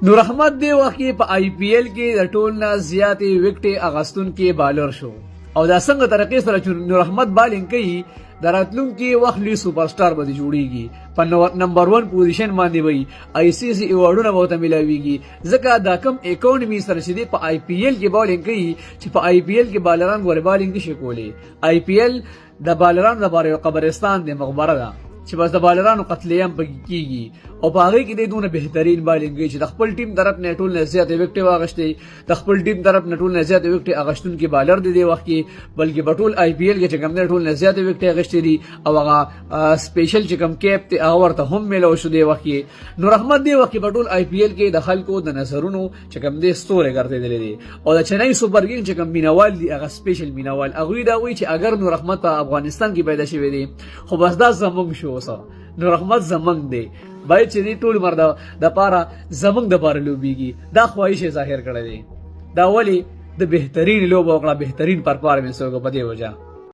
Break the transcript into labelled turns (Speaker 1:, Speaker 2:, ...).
Speaker 1: نور احمد دی وخت کې په آی پی ایل کې د ټول نه زیاتې وکټې اغستونکي بالر شو او دا څنګه طریقې سره چې نور احمد بالینګ کوي د راتلونکي وخت لوی سوپر سټار به جوړیږي په نمبر 1 پوزیشن باندې وي آی سی سی ایوارډونه به ورته ملاویږي ځکه دا کم اکانومي سره چې دی په آی پی ایل کې بالینګ کوي چې په آی پی ایل کې بالران ګورې بالینګ نشي کولی آی پی ایل د بالرانو لپاره یو قبرستان دی مقبره ده چې بس د بالرانو قتل عام پکې کیږي او په هغه کې د دونه بهترین بالینګ چې د خپل ټیم طرف نه ټول نه زیاتې وکټې واغشتې د خپل ټیم طرف نه ټول نه زیاتې وکټې اغشتونکي بالر دی وخت کې بلکې بټول آی پی ایل کې چې کوم نه ټول نه زیاتې وکټې اغشتې دي او هغه سپیشل چې کوم کیپ ته هغه ورته هم ملو شو دی وخت کې نور احمد دی وخت کې بټول آی پی ایل کې د خلکو د نظرونو چې کوم دی ستوره ګرځېدلې دي او د چنای سوپر کینګ چې کوم مینوال دی هغه سپیشل مینوال هغه دا وایي چې اگر نور احمد په افغانستان کې پیدا شوی دی خو بس دا زموږ شو وسه نور احمد زمنګ دی باید چې دی ټول مرده د پاره زمنګ د پاره لوبیږي دا خواهش ظاهر کړی دی دا ولی د بهترین لوب او بهترین پرفارمنس وکړه په دې وجه